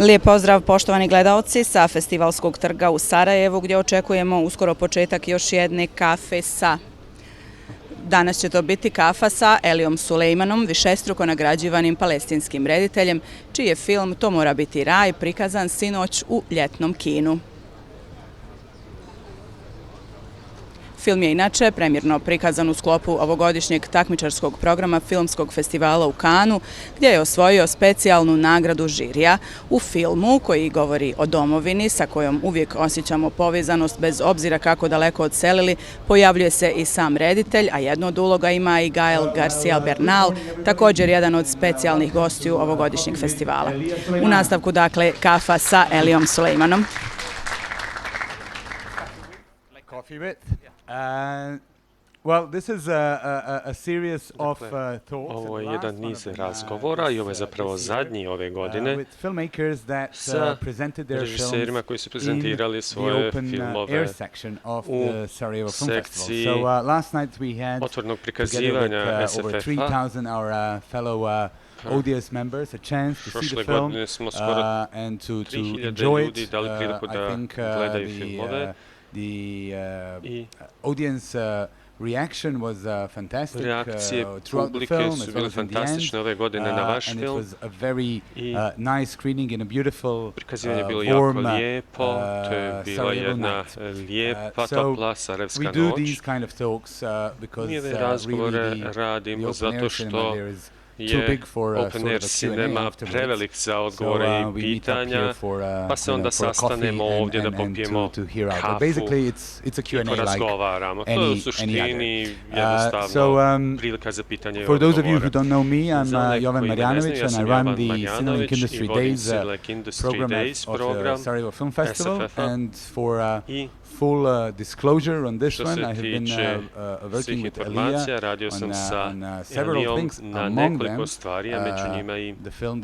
Lijep pozdrav poštovani gledaoci sa festivalskog trga u Sarajevu gdje očekujemo uskoro početak još jedne kafe sa. Danas će to biti kafa sa Elijom Sulejmanom, višestruko nagrađivanim palestinskim rediteljem, čiji je film To mora biti raj prikazan sinoć u ljetnom kinu. Film je inače premjerno prikazan u sklopu ovogodišnjeg takmičarskog programa Filmskog festivala u Kanu, gdje je osvojio specijalnu nagradu žirija. U filmu, koji govori o domovini, sa kojom uvijek osjećamo povezanost bez obzira kako daleko odselili, pojavljuje se i sam reditelj, a jednu od uloga ima i Gael Garcia Bernal, također jedan od specijalnih gostiju ovogodišnjeg festivala. U nastavku, dakle, kafa sa Elijom Sulejmanom. Well, this is a series of talks. Ovo je jedan niz razgovora i ovo je zapravo zadnji ove godine sa režiserima koji su prezentirali svoje filmove u sekciji otvornog prikazivanja SFF-a. Prošle godine smo skoro 3000 ljudi dali priliku da gledaju filmove. Reakcije publike su bile fantastične ove godine na vaš film i prikazivanje je bilo jako lijepo, to je bila jedna lijepa, topla sarajevska noć. Mi ove razgovore radimo zato što je Open Air Cinema prevelik za odgovore i pitanja, pa se onda sastanemo ovdje da popijemo kafu i porazgovaramo. To je u suštini jednostavno prilika za pitanje i odgovore. Za one koji me ne znaju, ja sam Jovan Marjanović i vodim Silek Industry Days program SFF-a i što se tiče svih informacija, radio sam sa Elijom na nekoliko stvari, a među njima i film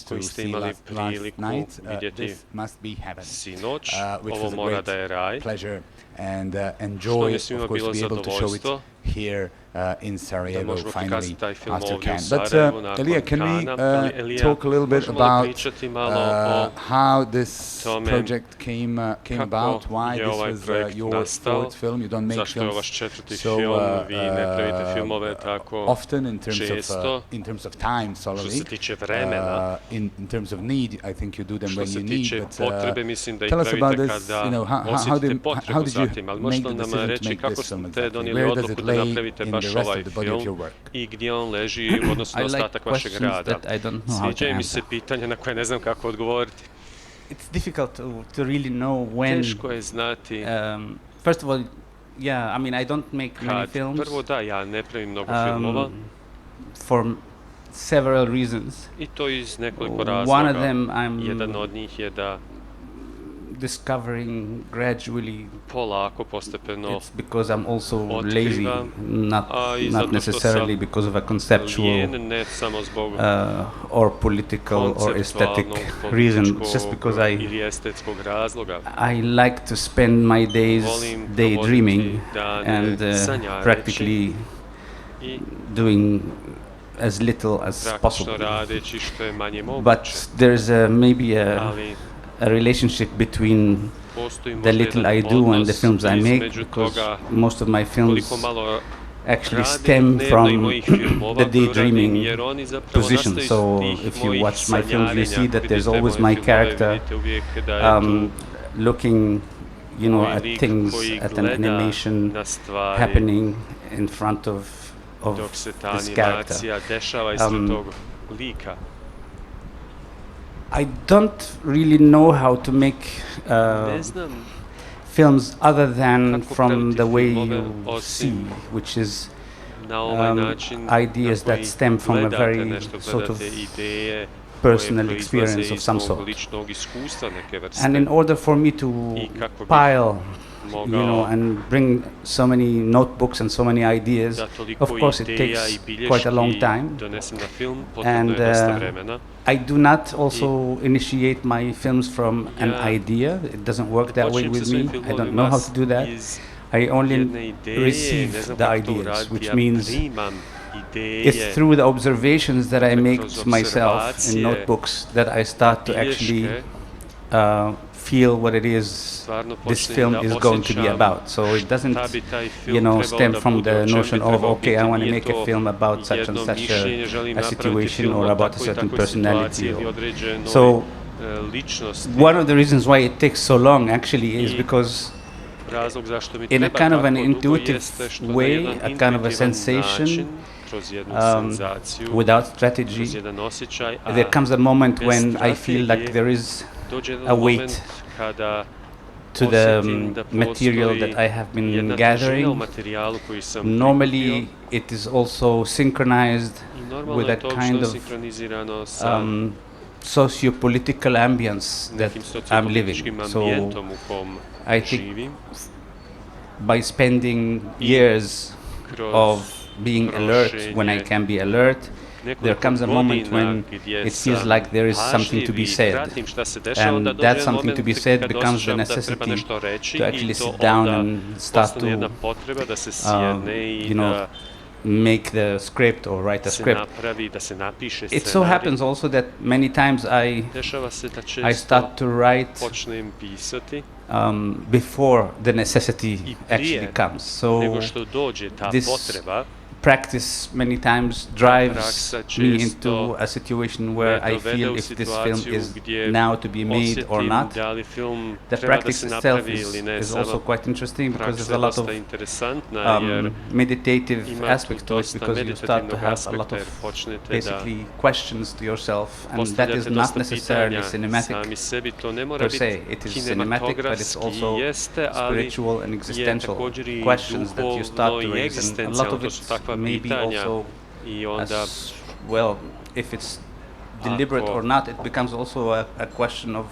koji ste imali priliku vidjeti sinoć, ovo mora da je raj, što je svima bilo zadovoljstvo in Sarajevo finally after Cannes. But Elia, can we talk a little bit about how this project came about? Why this was your fourth film? You don't make films so often in terms of time, solely. In terms of need, I think you do them when you need. But tell us about this. You know, how did you make the decision to make this film exactly? Where does it lay in the rest of the body of your work? I gdje on leži u odnosu na ostatak vašeg rada. Sviđaju mi se pitanja na koje ne znam kako odgovoriti. It's difficult to really know when. Teško je znati. First of all, yeah, I mean, I don't make many films. Prvo da, ja ne pravim mnogo filmova. For several reasons. I to iz nekoliko razloga. One of them, jedan od njih je da discovering gradually. Polako, postepeno. It's because I'm also lazy, not necessarily because of a conceptual or political or aesthetic reason. It's just because I like to spend my days daydreaming and practically doing as little as possible. But there's maybe a relationship between the little I do and the films I make, because most of my films actually stem from the daydreaming position. So if you watch my films, you see that there's always my character looking, you know, at things, at an animation happening in front of this character. I don't really know how to make films other than from the way you see, which is ideas that stem from a very sort of personal experience of some sort. And in order for me to pile, you know, and bring so many notebooks and so many ideas, of course it takes quite a long time. And I do not also initiate my films from an idea. It doesn't work that way with me. I don't know how to do that. I only receive the ideas, which means it's through the observations that I make myself in notebooks that I start to actually feel what it is this film is going to be about. So it doesn't, stem from the notion of, okay, I want to make a film about such and such a situation or about a certain personality. So one of the reasons why it takes so long actually is because in a kind of an intuitive way, a kind of a sensation, without strategy, there comes a moment when I feel like there is a weight to the material that I have been gathering. Normally it is also synchronized with a kind of socio-political ambience that I'm living. So I think by spending years of being alert when I can be alert, there comes a moment when it feels like there is something to be said, and that something to be said becomes the necessity to actually sit down and start to make the script or write a script. It so happens also that many times I start to write before the necessity actually comes. So this practice many times drives me into a situation where I feel if this film is now to be made or not. The practice itself is also quite interesting because there's a lot of meditative aspect to it, because you start to have a lot of basically questions to yourself, and that is not necessarily cinematic per se. It is cinematic, but it's also spiritual and existential questions that you start to raise, and a lot of it maybe also as well, if it's deliberate or not, it becomes also a question of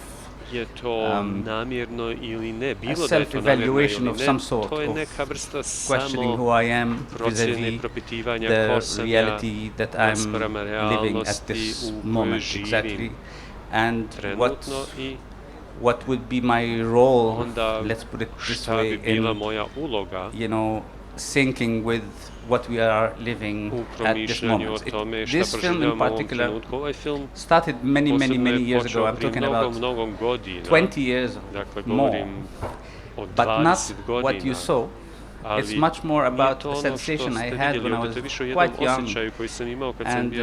a self-evaluation of some sort, of questioning who I am vis-a-vis the reality that I'm living at this moment exactly, and what would be my role, let's put it this way, in syncing with what we are living at this moment. This film in particular started many years ago. I'm talking about 20 years more, but not what you saw. It's much more about the sensation I had when I was quite young, and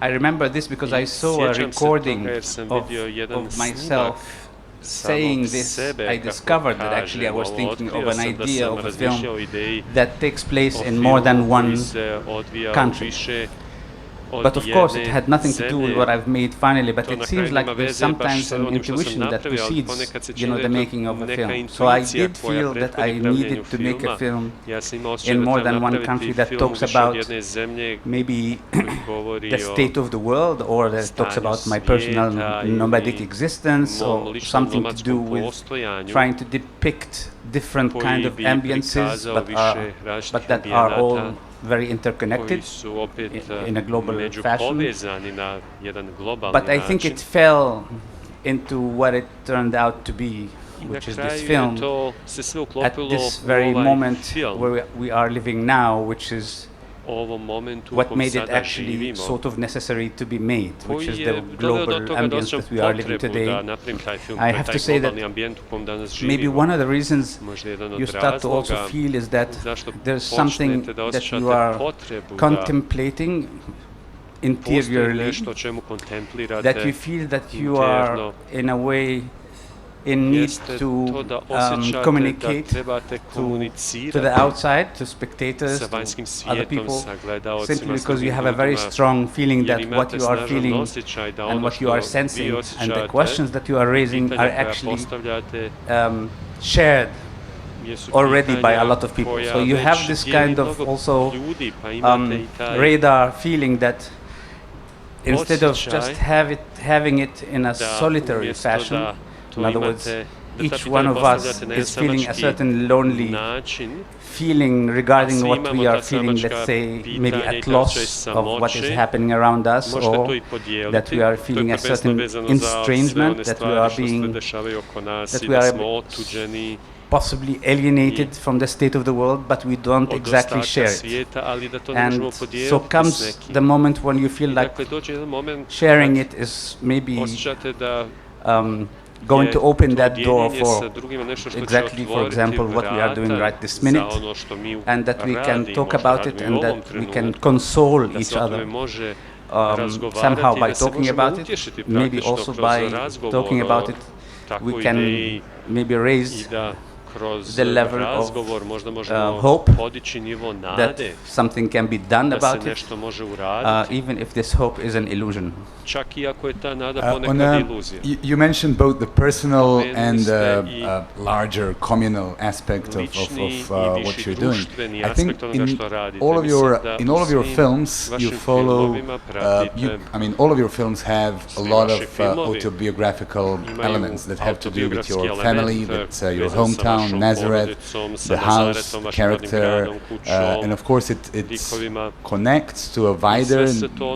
I remember this because I saw a recording of myself saying this. I discovered that actually I was thinking of an idea of a film that takes place in more than one country. But of course it had nothing to do with what I've made finally, but it seems like there's sometimes an intuition that precedes, the making of a film. So I did feel that I needed to make a film in more than one country that talks about maybe the state of the world, or that talks about my personal nomadic existence, or something to do with trying to depict different kind of ambiences, but that are all very interconnected in a global fashion. But I think it fell into what it turned out to be, which is this film at this very moment where we are living now, which is what made it actually sort of necessary to be made, which is the global ambience that we are living today. I have to say that maybe one of the reasons you start to also feel is that there's something that you are contemplating interiorly, that you feel that you are in a way in need to communicate to the outside, to spectators, to other people, simply because you have a very strong feeling that what you are feeling and what you are sensing and the questions that you are raising are actually shared already by a lot of people. So you have this kind of also radar feeling that instead of just having it in a solitary fashion, in other words, each one of us is feeling a certain lonely feeling regarding what we are feeling, let's say, maybe at loss of what is happening around us, or that we are feeling a certain estrangement, that we are possibly alienated from the state of the world, but we don't exactly share it. And so comes the moment when you feel like sharing it is maybe going to open that door for exactly, for example, what we are doing right this minute, and that we can talk about it and that we can console each other somehow by talking about it, maybe also by talking about it we can maybe raise the level of hope that something can be done about it, even if this hope is an illusion. You mentioned both the personal and larger communal aspect of what you're doing. I think in all of your films you follow. All of your films have a lot of autobiographical elements that have to do with your family, with your hometown, Nazareth, the house, the character, and of course it connects to a wider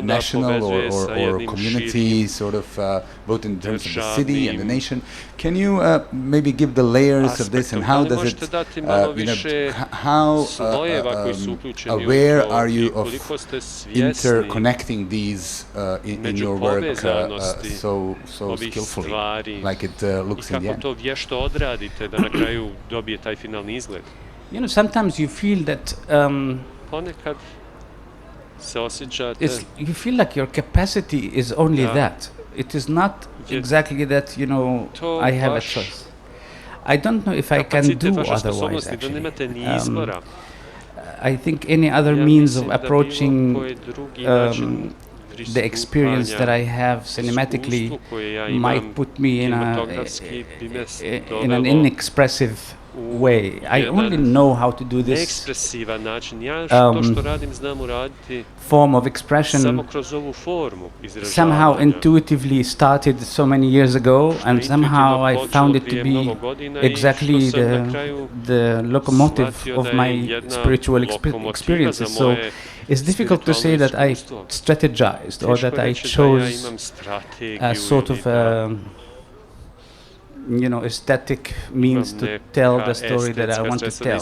national or community, sort of both in terms of the city and the nation. Can you maybe give the layers of this, and how does it, how aware are you of interconnecting these in your work so skillfully, like it looks in the end? Sometimes you feel that you feel like your capacity is only that. It is not exactly that, I have a choice. I don't know if I can do otherwise, actually. I think any other means of approaching the experience that I have cinematically might put me in an inexpressive way. I only know how to do this form of expression somehow intuitively started so many years ago, and somehow I found it to be exactly the locomotive of my spiritual experiences. So it's difficult to say that I strategized or that I chose a sort of aesthetic means to tell the story that I want to tell.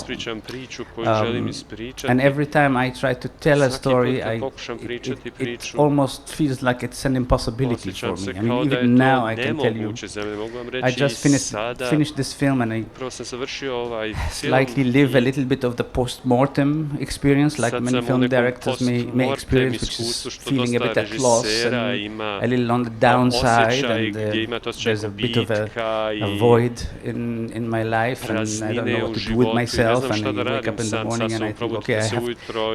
And every time I try to tell a story, it almost feels like it's an impossibility for me. I mean, even now I can tell you, I just finished this film and I slightly live a little bit of the post-mortem experience, like many film directors may experience, which is feeling a bit at loss and a little on the downside, and there's a bit of a void in my life, and I don't know what to do with myself, and I wake up in the morning and I think, okay,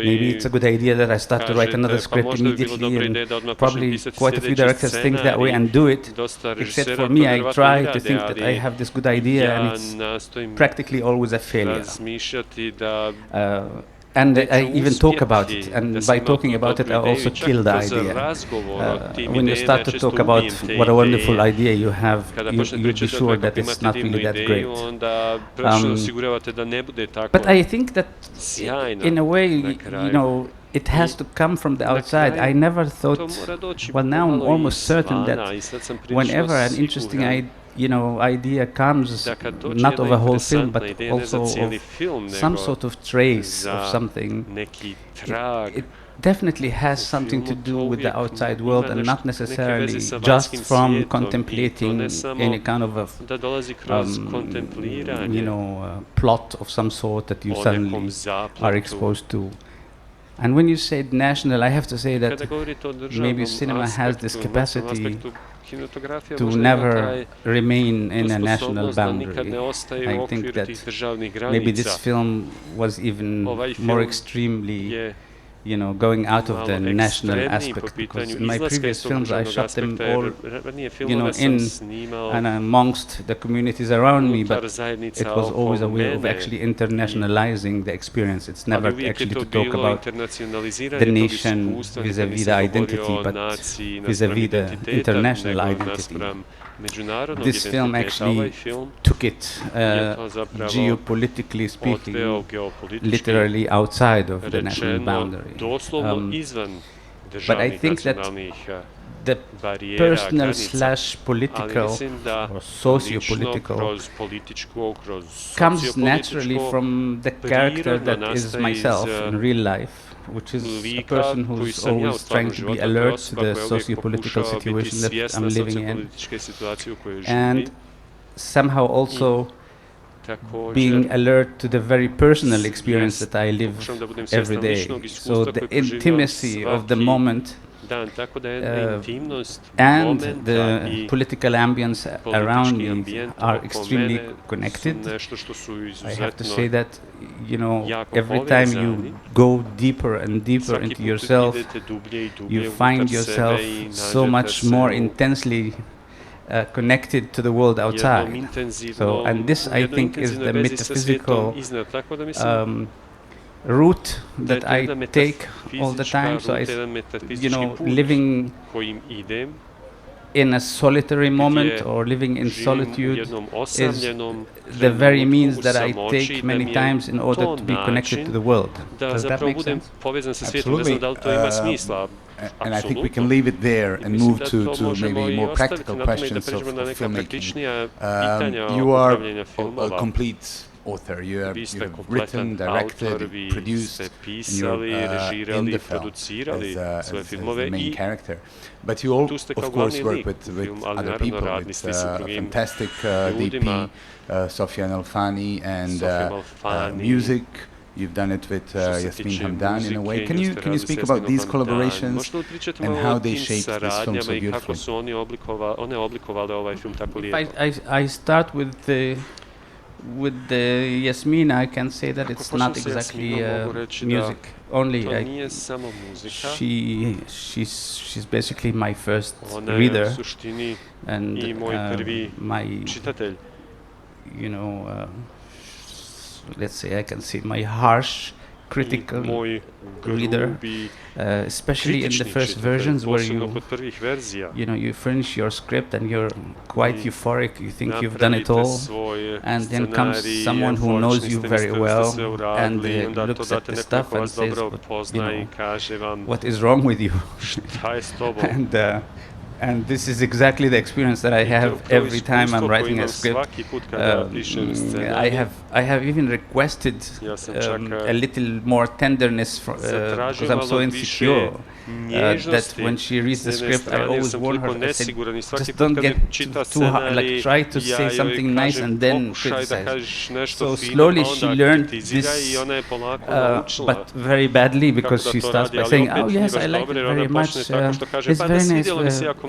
maybe it's a good idea that I start to write another script immediately, and probably quite a few directors think that way and do it, except for me. I try to think that I have this good idea, and it's practically always a failure. And I even talk about it, and by talking about it I also kill the idea. When you start to talk about what a wonderful idea you have, you'll be sure that it's not really that great. But I think that in a way, it has to come from the outside. I never thought, well, now I'm almost certain that whenever an interesting idea comes, not of a whole film, but also of some sort of trace of something, it definitely has something to do with the outside world, and not necessarily just from contemplating any kind of a plot of some sort that you suddenly are exposed to. And when you say national, I have to say that maybe cinema has this capacity to never remain in a national boundary. I think that maybe this film was even more extremely going out of the national aspect, because in my previous films I shot them all, in and amongst the communities around me, but it was always a way of actually internationalizing the experience. It's never actually to talk about the nation vis-a-vis the identity, but vis-a-vis the international identity. This film actually took it, geopolitically speaking, literally outside of the national boundary. But I think that the personal slash political or socio-political comes naturally from the character that is myself in real life, which is a person who's always trying to be alert to the socio-political situation that I'm living in, and somehow also being alert to the very personal experience that I live every day. So the intimacy of the moment and the political ambience around me are extremely connected. I have to say that, you know, every time you go deeper and deeper into yourself, you find yourself so much more intensely connected to the world outside. So, and this, I think, is the metaphysical route that I take all the time. So, you know, living in a solitary moment or living in solitude is the very means that I take many times in order to be connected to the world. Does that make sense? Absolutely. And I think we can leave it there and move to maybe more practical questions of filmmaking. You are a complete author. You have written, directed, produced, and you're in the film as the main character. But you all, of course, work with other people, with fantastic DP, Sofia Alfani, and music. You've done it with Yasmin Hamdan in a way. Can you speak about these collaborations and how they shaped this film so beautifully? If I start with the Yasmin, I can say that it's not exactly music only. She's basically my first reader and my, you know, let's say I can say my harsh critical reader, especially in the first versions where you know, you finish your script and you're quite euphoric, you think you've done it all, and then comes someone who knows you very well and looks at the stuff and says, you know, what is wrong with you? And this is exactly the experience that I have every time I'm writing a script. I have even requested a little more tenderness because I'm so insecure that when she reads the script, I always warn her, I said, just don't get too hard, like try to say something nice and then criticize. So slowly she learned this, but very badly, because she starts by saying, oh yes, I like it very much, it's very nice,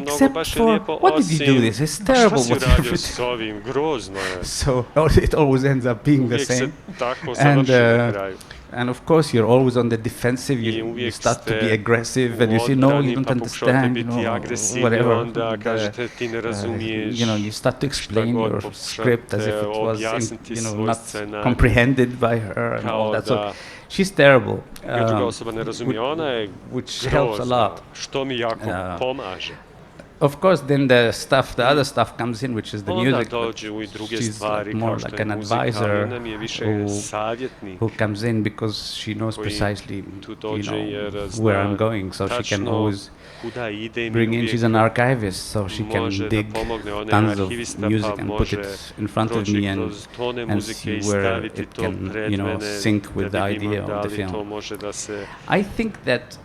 except for, what did you do this? It's terrible what you've written. So it always ends up being the same. And of course, you're always on the defensive. You start to be aggressive, and you say, "No, you don't understand." You know, whatever. You know, you start to explain your script as if it was, you know, not comprehended by her and all that. So she's terrible, which helps a lot. Of course, then the other stuff comes in, which is the music. She's like more like an advisor who comes in because she knows precisely, you know, where I'm going, so she can always bring in. She's an archivist, so she can dig tons of music and put it in front of me and see where it can, you know, sync with the idea of the film. I think that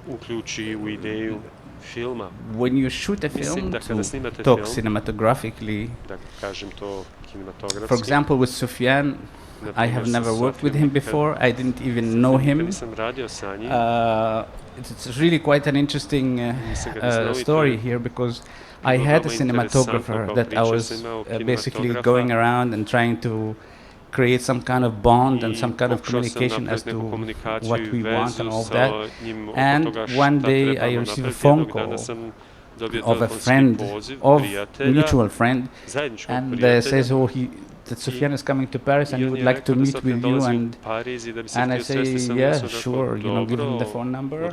when you shoot a film, to talk cinematographically, for example, with Sufyan, I have never worked with him before. I didn't even know him. It's really quite an interesting story here, because I had a cinematographer that I was basically going around and trying to create some kind of bond and some kind of communication as to what we want and all that. And one day I received a phone call of a friend, of mutual friend, and says, oh, that Sufyan is coming to Paris and he would like to meet with you. And I say, yeah, sure, you know, give him the phone number.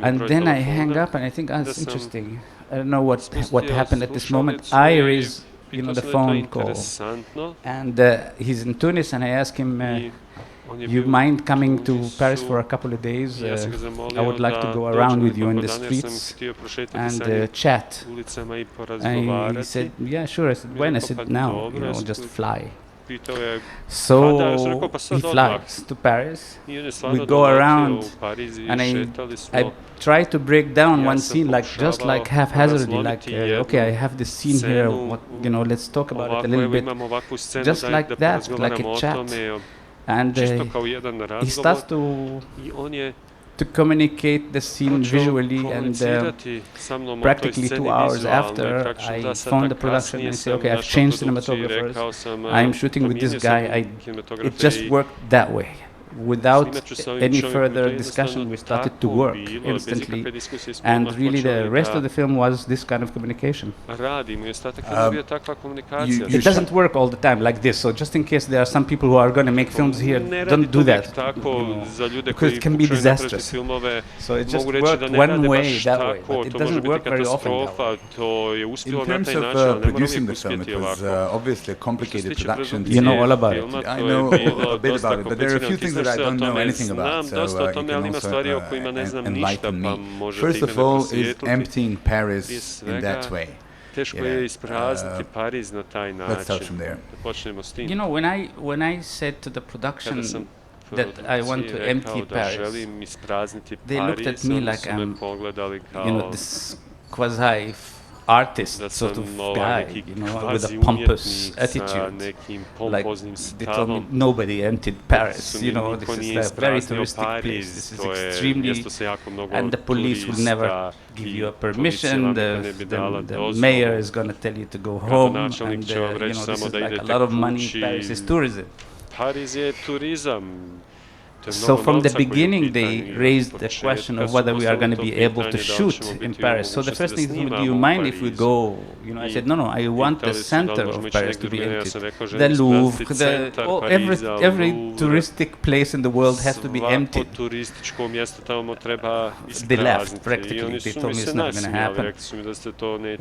And then I hang up and I think, that's interesting. I don't know what happened at this moment. I raise, you know, the phone call, and he's in Tunis, and I ask him, you mind coming to Paris for a couple of days? I would like to go around with you in the streets and chat. And he said, yeah, sure. I said, when? I said, now, just fly. So he flies to Paris, we go around, and I try to break down one scene, just like haphazardly, okay, I have this scene here, let's talk about it a little bit, just like that, like a chat. And he starts to communicate the scene visually, and practically 2 hours after, I phoned the production and said, okay, I've changed cinematographers, I'm shooting with this guy. It just worked that way. Without any further discussion, we started to work instantly, and really the rest of the film was this kind of communication. It doesn't work all the time like this, so just in case there are some people who are going to make films here, don't do that, because it can be disastrous. So it just worked one way, that way, but it doesn't work very often that way. In terms of producing the film, it was obviously a complicated production. You know all about it. I know a bit about it, but there are a few things that I don't know anything about, so you can also enlighten me. First of all, is emptying Paris in that way. Let's start from there. When I said to the production that I want to empty Paris, they looked at me like I'm, this quasi artist sort of guy, with a pompous attitude. Like, they told me nobody emptied Paris, this is a very touristic place, this is extremely, and the police will never give you a permission, the mayor is going to tell you to go home, and this is like a lot of money. Paris is tourism. So from the beginning, they raised the question of whether we are going to be able to shoot in Paris. So the first thing is, do you mind if we go? I said, no, I want the center of Paris to be empty. The Louvre, every touristic place in the world has to be emptied. They laughed practically. They told me it's not going to happen.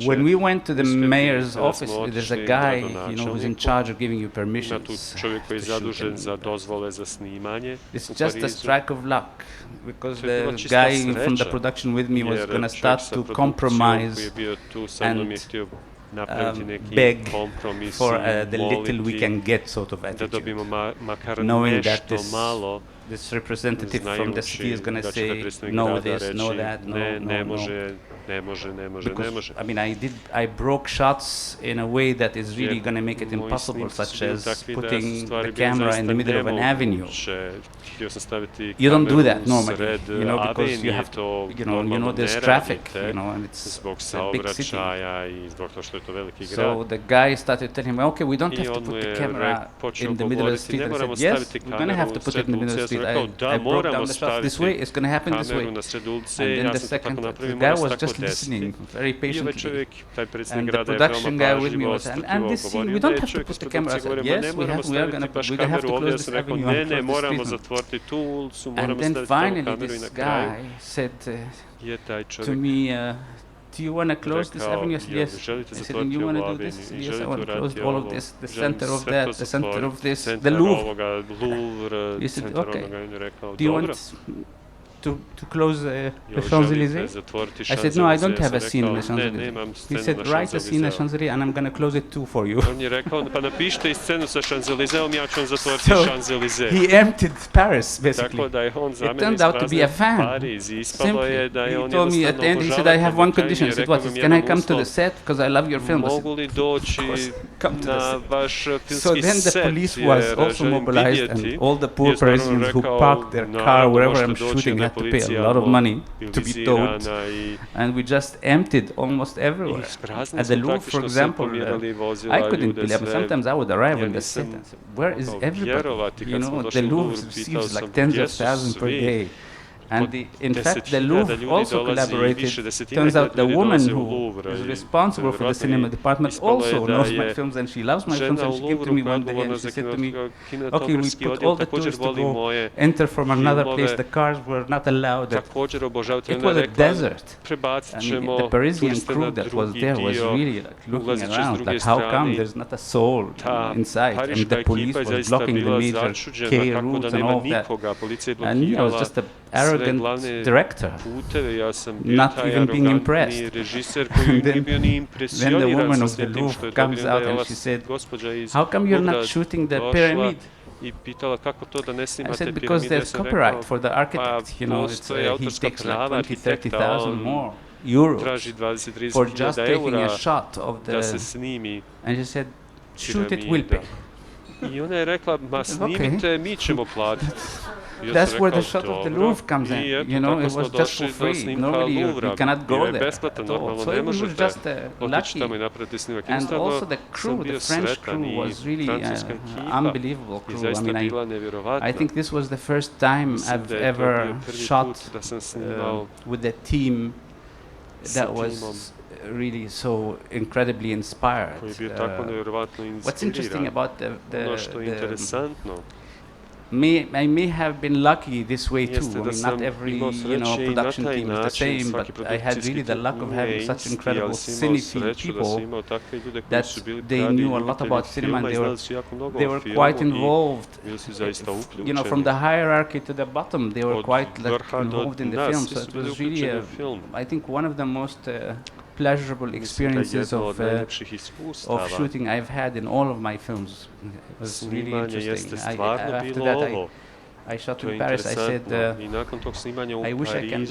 When we went to the mayor's office, there's a guy, who's in charge of giving you permissions to shoot. It's just a strike of luck, because the guy from the production with me was going to start to compromise and beg for the little we can get sort of attitude, knowing that this representative from the city is going to say no this, no that, no. Because, I broke shots in a way that is really going to make it impossible, such as putting the camera in the middle of an avenue. You don't do that normally, because you have to, there's traffic, and it's a big city. So the guy started telling me, okay, we don't have to put the camera in the middle of the street. And I said, yes, we're going to have to put it in the middle of the street. I broke down the shots this way, it's going to happen this way. And then the guy was just listening very patiently, and the production guy with me was, and this scene, we don't have to put the camera. I said, yes, we're going to close this avenue and close the street. And then finally this guy said to me, do you want to close this avenue? I said, yes. I said, and you want to do this? I said, yes, I want to close all of this, the center of that, the center of this, the Louvre. He said, okay. Do you want to close the Champs-Élysées? I said, no, I don't have a scene in the Champs-Élysées. He said, write a scene in the Champs-Élysées and I'm going to close it too for you. So he emptied Paris, basically. It turned out to be a fan. Simply. He told me at the end, he said, I have one condition. I said, what? Can I come to the set? Because I love your film. I said, of course, come to the set. So then the police was also mobilized, and all the poor Parisians who parked their car wherever I'm shooting had to pay a lot of money to be towed, and we just emptied almost everywhere. At the Louvre, for example, I couldn't believe it. Sometimes I would arrive on the set and say, where is everybody? The Louvre receives like tens of thousands per day. And in fact, the Louvre also collaborated. Turns out the woman who is responsible for the cinema department also knows my films and she loves my films. And she came to me one day and she said to me, "Okay, we put all the tourists to go enter from another place. The cars were not allowed. It was a desert. I mean, the Parisian crew that was there was really like looking around, like how come there's not a soul inside? And the police was blocking the major K routes and all that. And I was just an arrogant director, not even being impressed. And then the woman of the Louvre comes out and she said, "How come you're not shooting the pyramid?" I said, "Because there's copyright for the architect, you know, he takes like 20,000-30,000 more euros for just taking a shot of the..." And she said, "Shoot it, we'll pay." Okay. That's where the shot of the Louvre comes in, you know, it was just for free. Normally you cannot go there at all. So it was just lucky. And also the crew, the French crew was really unbelievable crew. I mean, I think this was the first time I've ever shot with a team that was really so incredibly inspired. What's interesting about I may have been lucky this way too. I mean, not every production team is the same, but I had really the luck of having such incredible cinephile people that they knew a lot about cinema and they were quite involved. You know, from the hierarchy to the bottom, they were quite involved in the film. So it was really, I think, one of the most pleasurable experiences of shooting I've had in all of my films. It was really interesting. After that, I shot in Paris. I said, I wish I can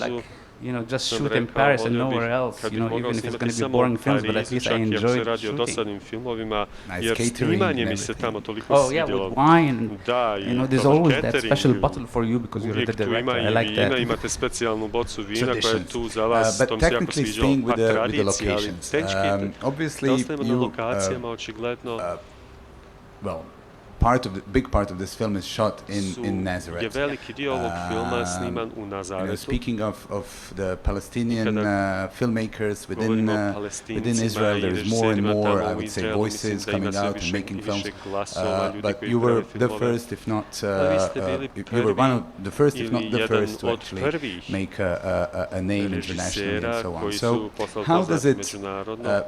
just shoot in Paris and nowhere else. You know, even if it's going to be boring films, but at least I enjoyed shooting. Nice catering and everything. Oh yeah, with wine. You know, there's always that special bottle for you because you're the director. I like that. Traditions. But technically, staying with the locations. Obviously, well, big part of this film is shot in Nazareth. Speaking of the Palestinian filmmakers within Israel, there is more and more, I would say, voices coming out and making films. But you were the first, if not, you were one of the first, if not the first, to actually make a name internationally and so on. So, how does it,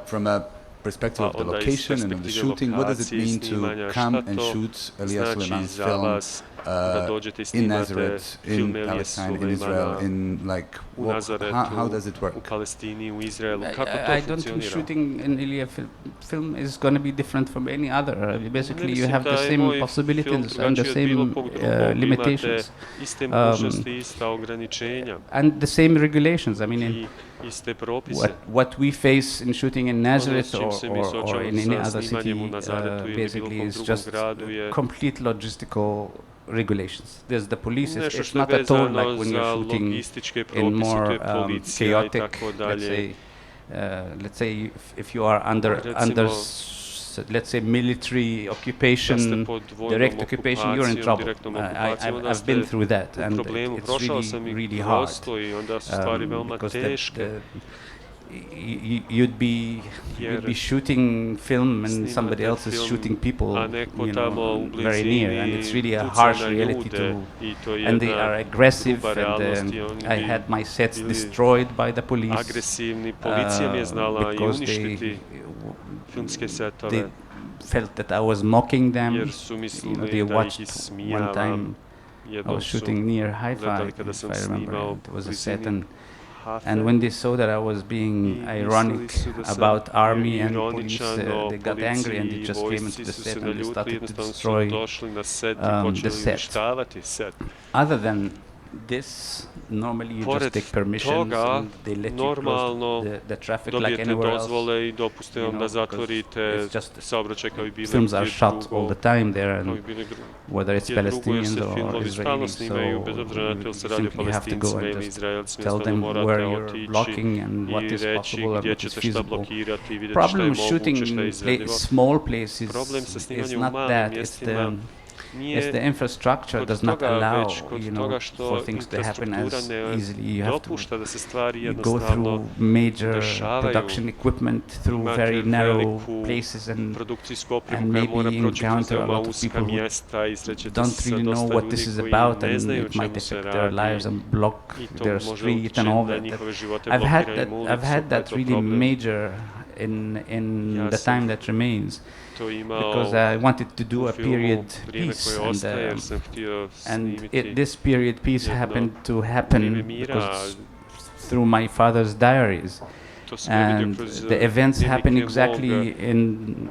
from a perspective of the location and of the shooting, what does it mean to come and shoot Elias Suleiman's film in Nazareth, in Palestine, in Israel, in like, how does it work? I don't think shooting an Elias film is going to be different from any other. Basically, you have the same possibilities and the same limitations and the same regulations. I mean, what we face in shooting in Nazareth or in any other city basically is just complete logistical regulations. There's the police. It's not at all like when you're shooting in more chaotic, let's say if you are under let's say military occupation, direct occupation, you're in trouble. I've been through that, and it's really hard because you'd be shooting film and somebody else is shooting people, very near, and it's really a harsh reality too. And they are aggressive, and I had my sets destroyed by the police because they felt that I was mocking them. They watched one time I was shooting near Haifa, if I remember. It was a set, and when they saw that I was being ironic about army and police, they got angry and they just came into the set and they started to destroy the set. Other than this, normally you just take permissions and they let you close the traffic like anywhere else. It's just films are shot all the time there, and whether it's Palestinians or Israelis, so you simply have to go and just tell them where you're blocking and what is possible and what is feasible. Problem with shooting in small places is not that, it's Is the infrastructure does not allow, for things to happen as easily. You have to go through major production equipment through very narrow places and maybe encounter a lot of people who don't really know what this is about, and it might affect their lives and block their street and all that. I've had that really major in the time that remains, because I wanted to do a period piece, and this period piece happened to happen because through my father's diaries, and the events happen exactly in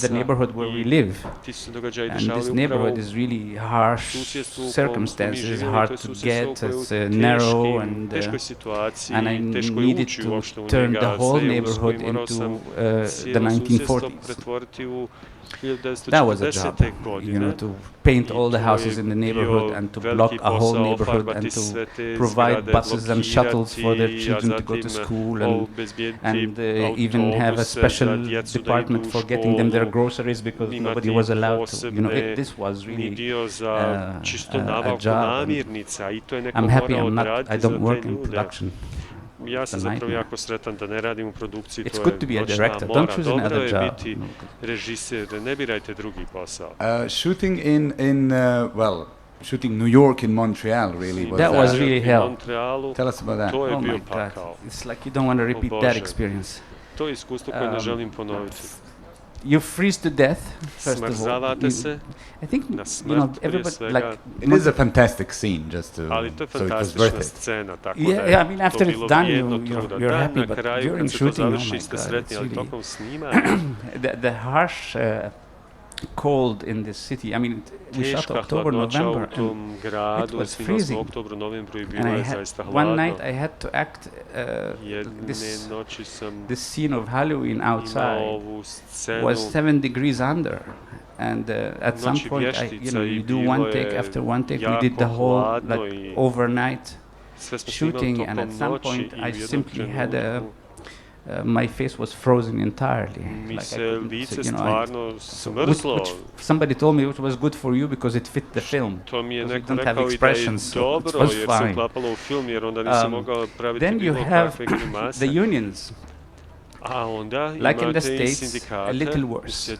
the neighborhood where we live, and this neighborhood is really harsh circumstances, hard to get, it's narrow, and I needed to turn the whole neighborhood into the 1940s. That was a job, to paint all the houses in the neighborhood and to block a whole neighborhood and to provide buses and shuttles for their children to go to school, and even have a special department for getting them their groceries because nobody was allowed to. This was really a job. I'm happy I don't work in production. Ja sam zapravo jako sretan da ne radim u produkciji, to je veoma mora. Dobro je biti režiser, ne birajte drugi posao. Shooting shooting New York in Montreal really was that was really hell. Tell us about that. To je bio pakao. It's like you don't want to repeat that experience. To je iskustvo koje ne želim ponoviti. You freeze to death, first of all. I think, everybody, like... It is a fantastic scene, just to... So it was worth it. Yeah, I mean, after it's done, you're happy, but during shooting, oh my God, it's really... the harsh cold in this city, I mean, we shot October, November, and it was freezing. And one night I had to act this scene of Halloween outside was 7 degrees under. And at some point, you do one take after one take. We did the whole overnight shooting, and at some point I simply had my face was frozen entirely. Somebody told me it was good for you because it fit the film. You don't have expressions, so it was fine. Then you have the unions. Like in the States, a little worse,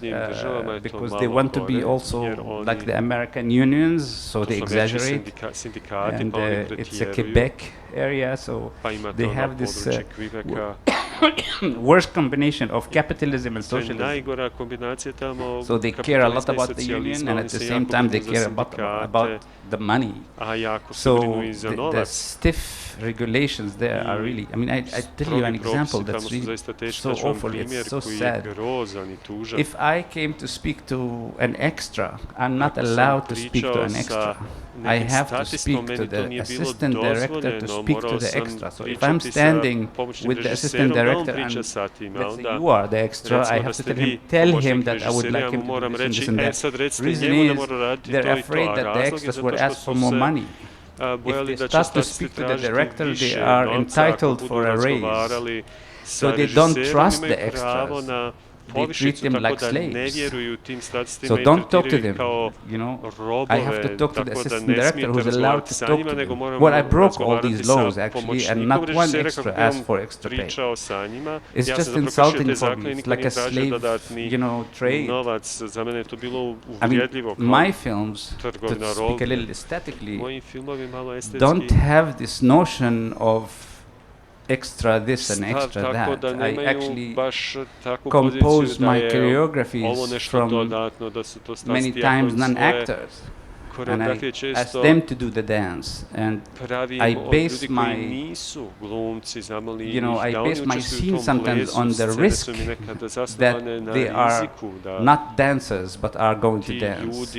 because they want to be also like the American unions, so they exaggerate, and it's a Quebec area, so they have this worst combination of capitalism and socialism. So they care a lot about the union, and at the same time they care about the money. So the stiff regulations there are really, I mean, I tell you an example that's really so awful, it's so sad. If I came to speak to an extra, I'm not allowed to speak to an extra. I have to speak to the assistant director to speak to the extra. So if I'm standing with the assistant director and let's say you are the extra, I have to tell him that I would like him to do this and that. The reason is they're afraid that the extras will ask for more money. If they start to speak to the director, they are entitled for a raise. So they don't trust the extras. They treat them like slaves. So don't talk to them. I have to talk to the assistant director who's allowed to talk to them. Well, I broke all these laws actually, and not one extra asked for extra pay. It's just insulting for me. It's like a slave, trade. I mean, my films, to speak a little aesthetically, don't have this notion of extra this and extra that. I actually compose my choreographies from many times non-actors, and I ask them to do the dance, and I base my scene sometimes on the risk that they are not dancers but are going to dance.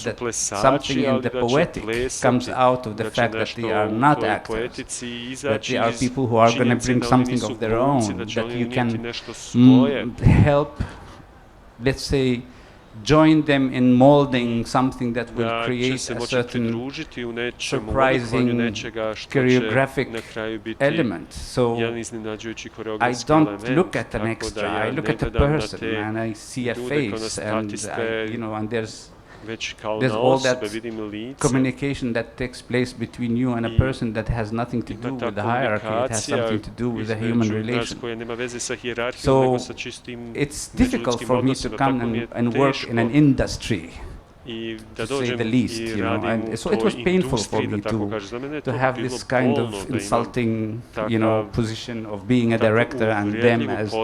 That something in the poetic comes out of the fact that they are not actors, that they are people who are going to bring something of their own, that you can help, let's say, join them in molding something that will create a certain surprising choreographic element. So I don't look at an extra, I look at a person and I see a face, and and there's there's all that communication that takes place between you and a person that has nothing to do with the hierarchy, it has something to do with the human relation. So it's difficult for me to come and work in an industry, to say the least, and so it was painful for me to have this kind of insulting, position of being a director and them as.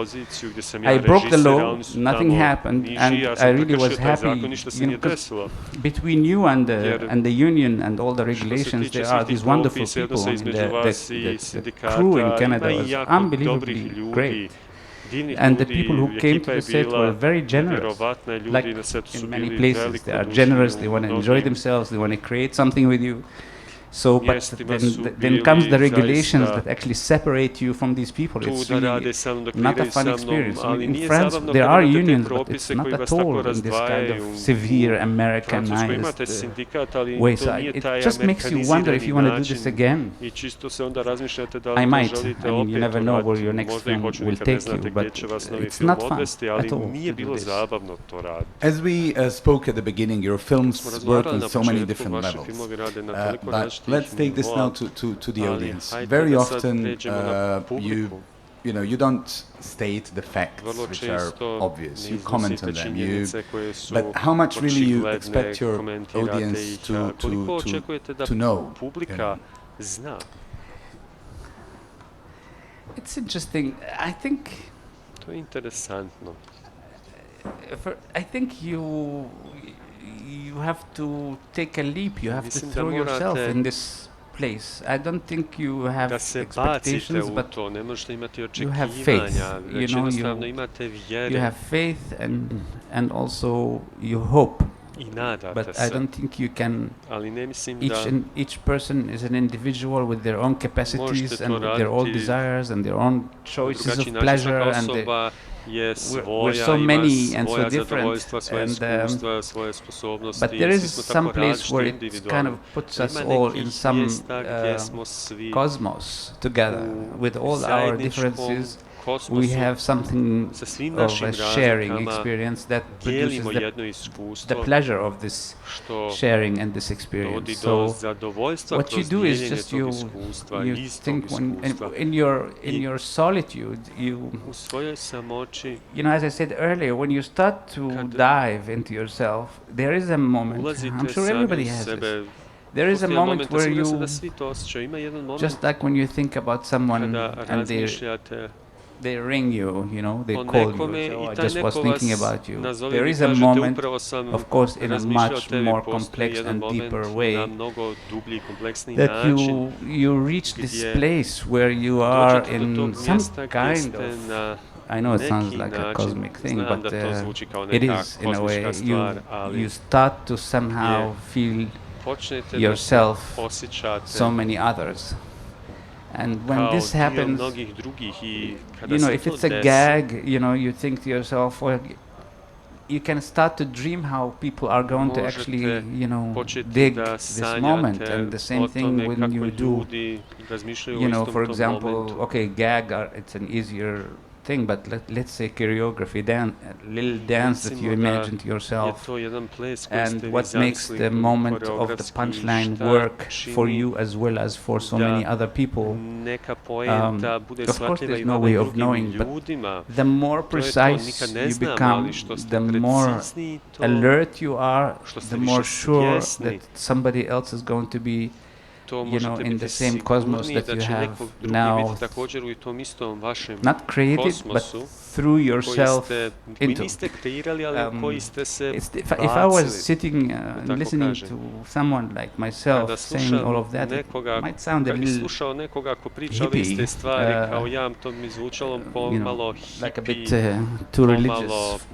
I broke the law, nothing happened, and I really was happy, because between you and the union and all the regulations, there are these wonderful people. The crew in Canada was unbelievably great. And the people who came to the set were very generous. Like in many places, they are generous, they want to enjoy themselves, they want to create something with you. So, but then comes the regulations that actually separate you from these people. It's really not a fun experience. I mean, in France, there are unions, but it's not at all in this kind of severe Americanized way. So it just makes you wonder if you want to do this again. I might. I mean, you never know where your next film will take you, but it's not fun at all to do this. As we spoke at the beginning, your films work on so many different levels. But let's take this now to the audience. Very often, you don't state the facts which are obvious. You comment on them. But how much really you expect your audience to know? It's interesting. I think you have to take a leap. You have to throw yourself in this place. I don't think you have expectations, but you have faith. You have faith and also you hope. But I don't think you can. Each person is an individual with their own capacities and with their own desires and their own choices of pleasure, and we're so many and so different. But there is some place where it kind of puts us all in some cosmos together with all our differences. We have something of a sharing experience that produces the pleasure of this sharing and this experience. So what you do is just you think in your solitude, as I said earlier, when you start to dive into yourself, there is a moment, I'm sure everybody has this, there is a moment where you, just like when you think about someone and they ring you, they call you, so I just was thinking about you. There is a moment, of course, in a much more complex and deeper way, that you reach this place where you are in some kind of, I know it sounds like a cosmic thing, but it is in a way. You start to somehow feel yourself, so many others. And when this happens, if it's a gag, you think to yourself, well, you can start to dream how people are going to actually, dig this moment. And the same thing when you do, for example, okay, gag, it's an easier thing, but let's say choreography, a little dance that you imagine to yourself, and what makes the moment of the punchline work for you as well as for so many other people. Of course, there's no way of knowing, but the more precise you become, the more alert you are, the more sure that somebody else is going to be in the same cosmos that you have now, not created, but through yourself into. If I was sitting and listening to someone like myself saying all of that, it might sound a little hippie, like a bit too religious.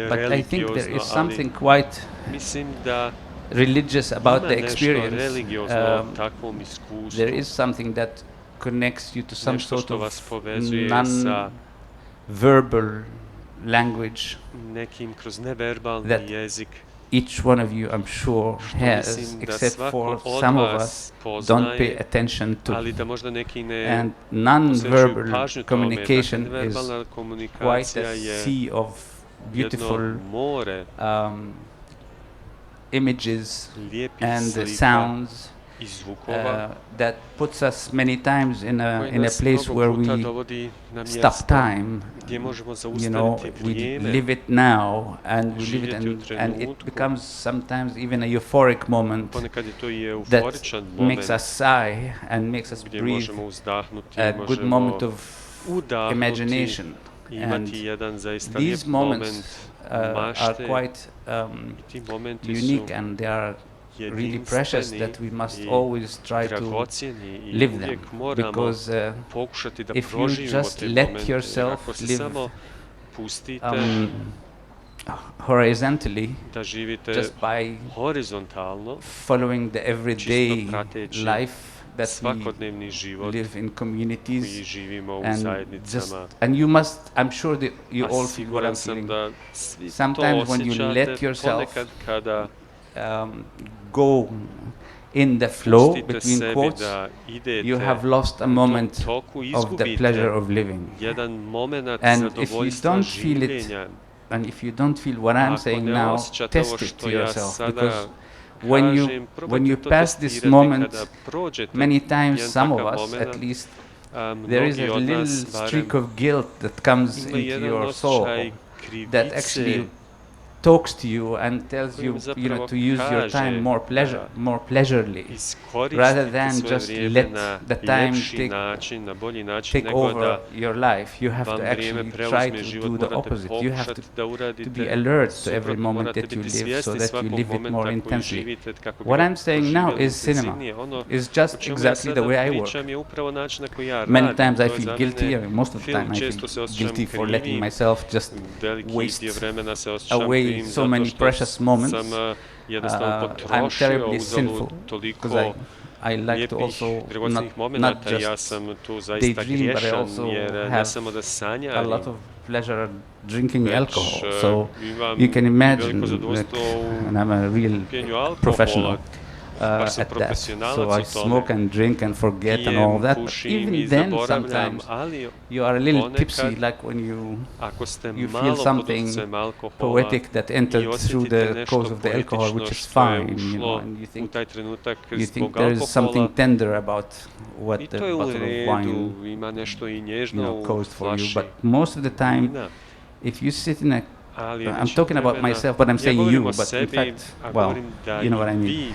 But I think there is something quite religious about the experience. There is something that connects you to some sort of non-verbal language that each one of you, I'm sure, has, except for some of us don't pay attention to. And non-verbal communication is quite a sea of beautiful images and the sounds that puts us many times in a place where we stop time. You know, we live it now, and we live it, and it becomes sometimes even a euphoric moment that makes us sigh and makes us breathe, a good moment of imagination. And these moments are quite unique, and they are really precious, that we must always try to live them, because if you just let yourself live horizontally, just by following the everyday life that we live in communities, and you must, I'm sure that you all feel what I'm feeling. Sometimes when you let yourself go in the flow, between quotes, you have lost a moment of the pleasure of living. And if you don't feel it, and if you don't feel what I'm saying now, test it to yourself, because when you pass this moment, many times, some of us at least, there is a little streak of guilt that comes into your soul that actually talks to you and tells you, you know, to use your time more pleasurely, rather than just let the time take over your life. You have to actually try to do the opposite. You have to be alert to every moment that you live, so that you live it more intensely. What I'm saying now is cinema is just exactly the way I work. Many times I feel guilty, most of the time I feel guilty for letting myself just waste away so many precious moments. I'm terribly sinful, because I like to also not just daydream, but I also have a lot of pleasure drinking alcohol. So you can imagine that, and I'm a real professional at that. So I smoke and drink and forget and all that. But even then, sometimes you are a little tipsy, like when you feel something poetic that entered through the cause of the alcohol, which is fine, you know, and you think there is something tender about what the bottle of wine, you know, caused for you. But most of the time, if you sit in a, I'm talking about myself, but I'm saying you, but in fact, well, you know what I mean.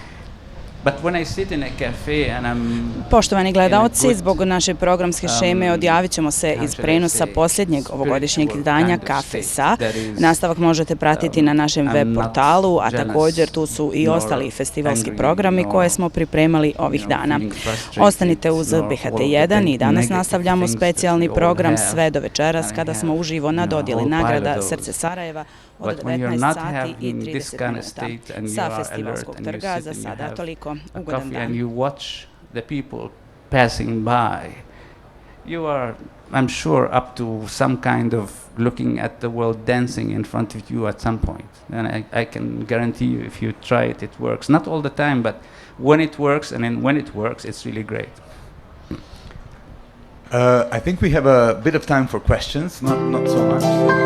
Poštovani gledaoci, zbog naše programske šeme odjavit ćemo se iz prenosa posljednjeg ovogodišnjeg izdanja Kafesa. Nastavak možete pratiti na našem web portalu, a također tu su i ostali festivalski programi koje smo pripremali ovih dana. Ostanite uz BHT1 i danas nastavljamo specijalni program sve do večeras, kada smo uživo na dodjeli nagrada Srce Sarajeva od 19 sati i 30 minuta. Sa festivalskog trga za sada toliko. Ugodan dan. And you watch the people passing by, you are, I'm sure, up to some kind of looking at the world dancing in front of you at some point. And I can guarantee you, if you try it, it works. Not all the time, but when it works, and then when it works, it's really great. I think we have a bit of time for questions, not so much.